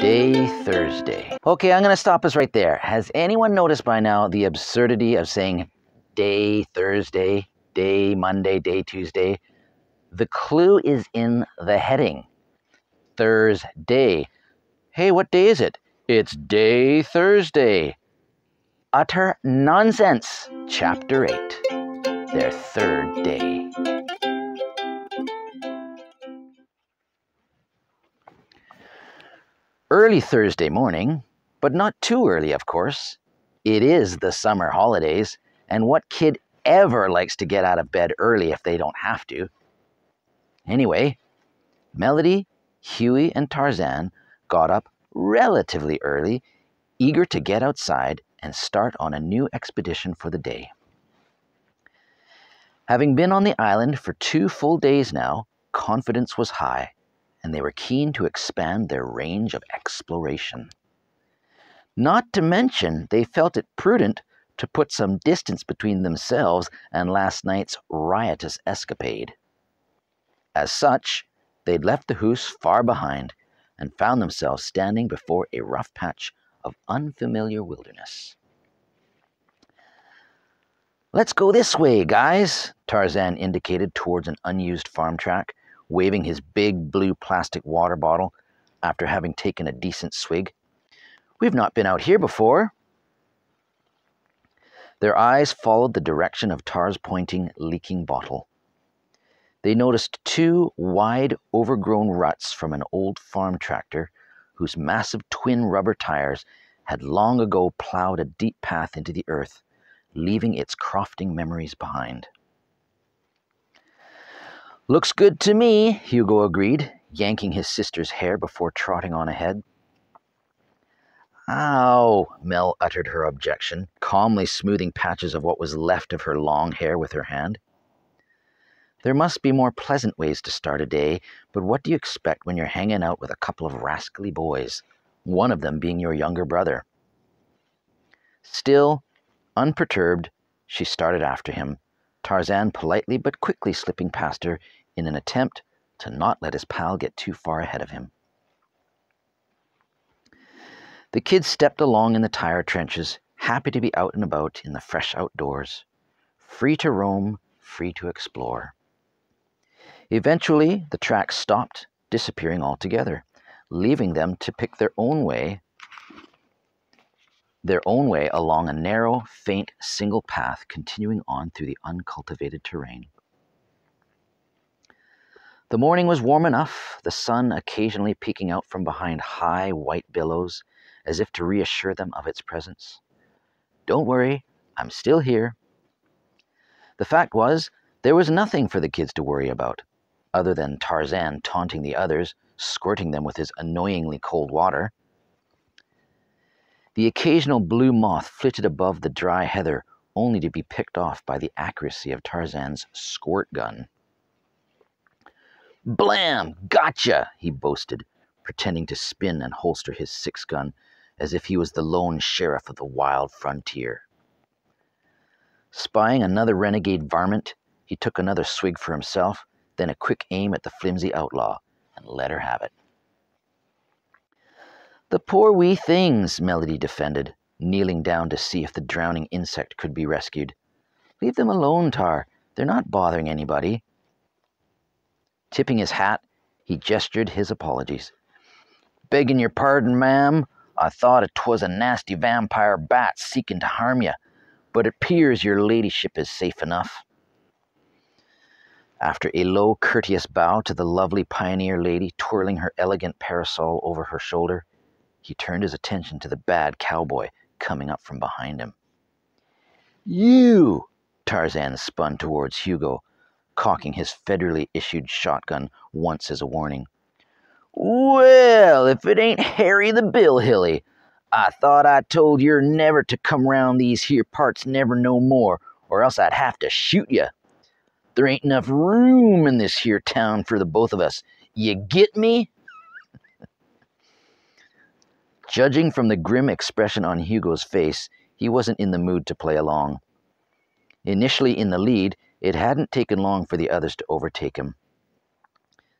Day Thursday. Okay, I'm going to stop us right there. Has anyone noticed by now the absurdity of saying day Thursday, day Monday, day Tuesday? The clue is in the heading. Thursday. Hey, what day is it? It's Day Thursday. Utter nonsense. Chapter 8. Their third day. Early Thursday morning, but not too early, of course. It is the summer holidays, and what kid ever likes to get out of bed early if they don't have to? Anyway, Melody, Huey, and Tarzan got up relatively early, eager to get outside and start on a new expedition for the day. Having been on the island for 2 full days now, confidence was high, and they were keen to expand their range of exploration. Not to mention, they felt it prudent to put some distance between themselves and last night's riotous escapade. As such, they'd left the hoose far behind and found themselves standing before a rough patch of unfamiliar wilderness. "Let's go this way, guys," Tarzan indicated towards an unused farm track, waving his big blue plastic water bottle after having taken a decent swig. "We've not been out here before." Their eyes followed the direction of Tar's pointing, leaking bottle. They noticed 2 wide, overgrown ruts from an old farm tractor whose massive twin rubber tires had long ago plowed a deep path into the earth, leaving its crofting memories behind. "Looks good to me," Hugo agreed, yanking his sister's hair before trotting on ahead. "Ow," Mel uttered her objection, calmly smoothing patches of what was left of her long hair with her hand. There must be more pleasant ways to start a day, but what do you expect when you're hanging out with a couple of rascally boys, one of them being your younger brother? Still, unperturbed, she started after him, Tarzan politely but quickly slipping past her in an attempt to not let his pal get too far ahead of him. The kids stepped along in the tire trenches, happy to be out and about in the fresh outdoors, free to roam, free to explore. Eventually, the track stopped, disappearing altogether, leaving them to pick their own way along a narrow, faint, single path continuing on through the uncultivated terrain. The morning was warm enough, the sun occasionally peeking out from behind high white billows, as if to reassure them of its presence. "Don't worry, I'm still here." The fact was, there was nothing for the kids to worry about, other than Tarzan taunting the others, squirting them with his annoyingly cold water. The occasional blue moth flitted above the dry heather, only to be picked off by the accuracy of Tarzan's squirt gun. "Blam! Gotcha!" he boasted, pretending to spin and holster his 6-gun as if he was the lone sheriff of the wild frontier. Spying another renegade varmint, he took another swig for himself, then a quick aim at the flimsy outlaw, and let her have it. "The poor wee things," Melody defended, kneeling down to see if the drowning insect could be rescued. "Leave them alone, Tar. They're not bothering anybody." Tipping his hat, he gestured his apologies. "Begging your pardon, ma'am. I thought it 'twas a nasty vampire bat seeking to harm you, but it 'pears your ladyship is safe enough." After a low, courteous bow to the lovely pioneer lady twirling her elegant parasol over her shoulder, he turned his attention to the bad cowboy coming up from behind him. "You!" Tarzan spun towards Hugo, cocking his federally issued shotgun once as a warning. "Well, if it ain't Harry the Billhilly, I thought I told yer never to come round these here parts never no more, or else I'd have to shoot you. There ain't enough room in this here town for the both of us. You get me?" Judging from the grim expression on Hugo's face, he wasn't in the mood to play along. Initially in the lead, it hadn't taken long for the others to overtake him.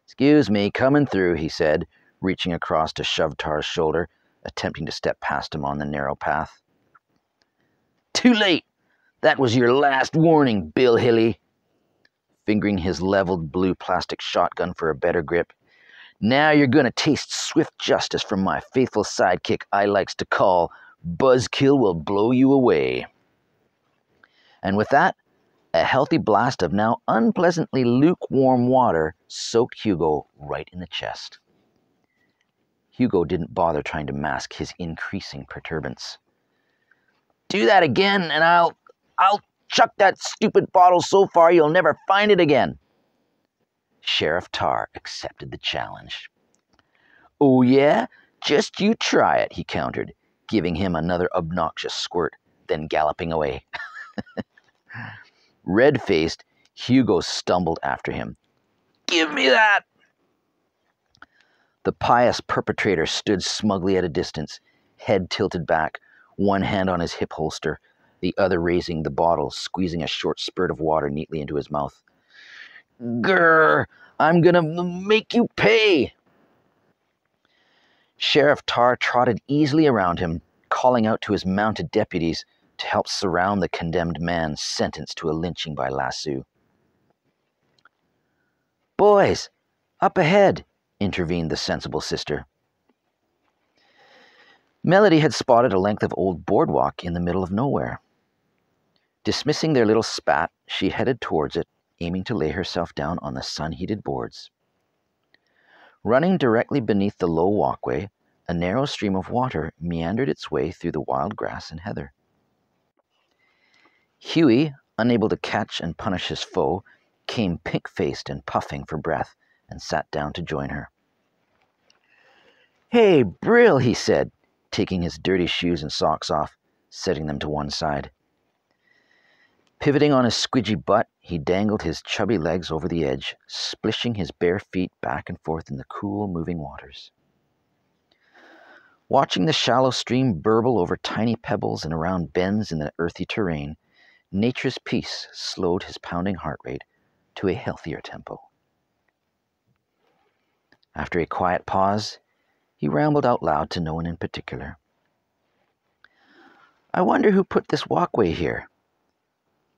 "Excuse me, coming through," he said, reaching across to shove Tar's shoulder, attempting to step past him on the narrow path. "Too late! That was your last warning, Bill Hilly," fingering his leveled blue plastic shotgun for a better grip. "Now you're gonna taste swift justice from my faithful sidekick I likes to call Buzzkill will blow you away." And with that, a healthy blast of now unpleasantly lukewarm water soaked Hugo right in the chest. Hugo didn't bother trying to mask his increasing perturbance. "Do that again, and I'll chuck that stupid bottle so far you'll never find it again." Sheriff Tar accepted the challenge. "Oh yeah? Just you try it," he countered, giving him another obnoxious squirt, then galloping away. Red-faced, Hugo stumbled after him. "Give me that!" The pious perpetrator stood smugly at a distance, head tilted back, one hand on his hip holster, the other raising the bottle, squeezing a short spurt of water neatly into his mouth. "Grr! I'm gonna make you pay!" Sheriff Tar trotted easily around him, calling out to his mounted deputies to help surround the condemned man sentenced to a lynching by lasso. "Boys, up ahead," intervened the sensible sister. Melody had spotted a length of old boardwalk in the middle of nowhere. Dismissing their little spat, she headed towards it, aiming to lay herself down on the sun-heated boards. Running directly beneath the low walkway, a narrow stream of water meandered its way through the wild grass and heather. Huey, unable to catch and punish his foe, came pink-faced and puffing for breath and sat down to join her. "Hey, Brill," he said, taking his dirty shoes and socks off, setting them to one side. Pivoting on his squidgy butt, he dangled his chubby legs over the edge, splishing his bare feet back and forth in the cool, moving waters. Watching the shallow stream burble over tiny pebbles and around bends in the earthy terrain, nature's peace slowed his pounding heart rate to a healthier tempo. After a quiet pause, he rambled out loud to no one in particular. "I wonder who put this walkway here.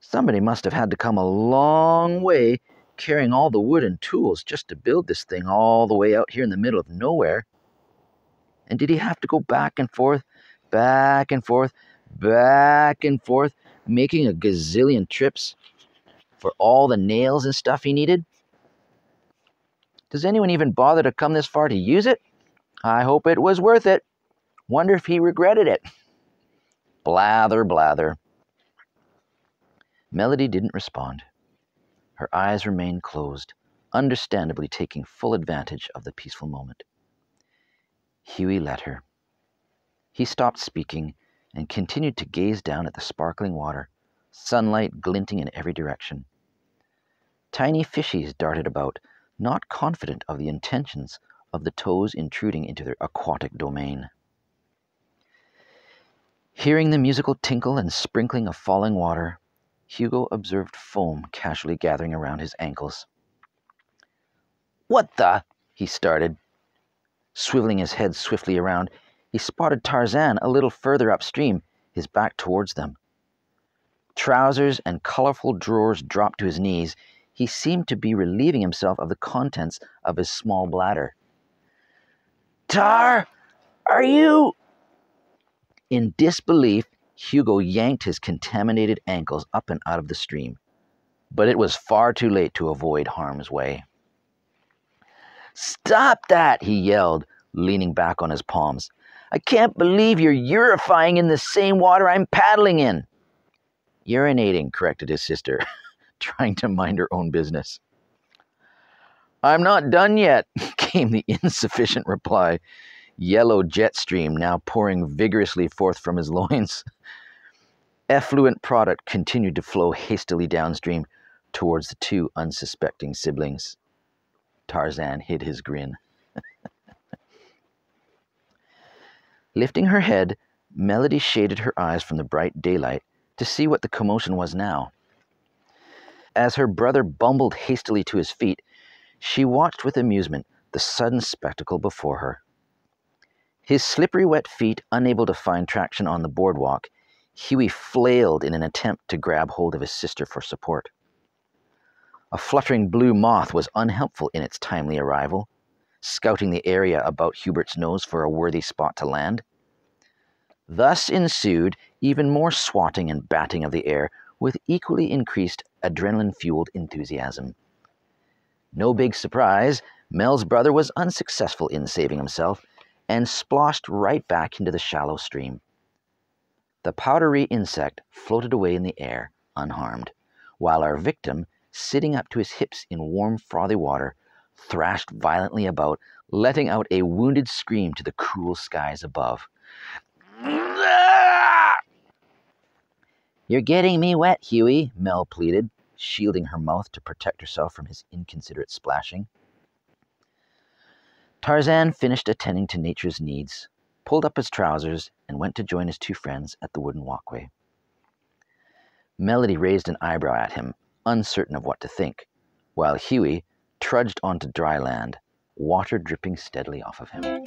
Somebody must have had to come a long way carrying all the wood and tools just to build this thing all the way out here in the middle of nowhere. And did he have to go back and forth, back and forth, back and forth, making a gazillion trips for all the nails and stuff he needed? Does anyone even bother to come this far to use it? I hope it was worth it. Wonder if he regretted it." Blather, blather. Melody didn't respond. Her eyes remained closed, understandably taking full advantage of the peaceful moment. Huey let her. He stopped speaking and continued to gaze down at the sparkling water, sunlight glinting in every direction. Tiny fishies darted about, not confident of the intentions of the toes intruding into their aquatic domain. Hearing the musical tinkle and sprinkling of falling water, Hugo observed foam casually gathering around his ankles. "What the?" he started. Swiveling his head swiftly around, he spotted Tarzan a little further upstream, his back towards them. Trousers and colorful drawers dropped to his knees. He seemed to be relieving himself of the contents of his small bladder. "Tar, are you—" In disbelief, Hugo yanked his contaminated ankles up and out of the stream, but it was far too late to avoid harm's way. "Stop that!" he yelled, leaning back on his palms. "I can't believe you're urifying in the same water I'm paddling in." "Urinating," corrected his sister, trying to mind her own business. "I'm not done yet," came the insufficient reply, yellow jet stream now pouring vigorously forth from his loins. Effluent product continued to flow hastily downstream towards the two unsuspecting siblings. Tarzan hid his grin. Lifting her head, Melody shaded her eyes from the bright daylight to see what the commotion was now. As her brother bumbled hastily to his feet, she watched with amusement the sudden spectacle before her. His slippery wet feet unable to find traction on the boardwalk, Huey flailed in an attempt to grab hold of his sister for support. A fluttering blue moth was unhelpful in its timely arrival, scouting the area about Hubert's nose for a worthy spot to land. Thus ensued even more swatting and batting of the air with equally increased adrenaline-fueled enthusiasm. No big surprise, Mel's brother was unsuccessful in saving himself and splashed right back into the shallow stream. The powdery insect floated away in the air, unharmed, while our victim, sitting up to his hips in warm, frothy water, thrashed violently about, letting out a wounded scream to the cruel skies above. "You're getting me wet, Huey," Mel pleaded, shielding her mouth to protect herself from his inconsiderate splashing. Tarzan finished attending to nature's needs, pulled up his trousers, and went to join his two friends at the wooden walkway. Melody raised an eyebrow at him, uncertain of what to think, while Huey trudged onto dry land, water dripping steadily off of him.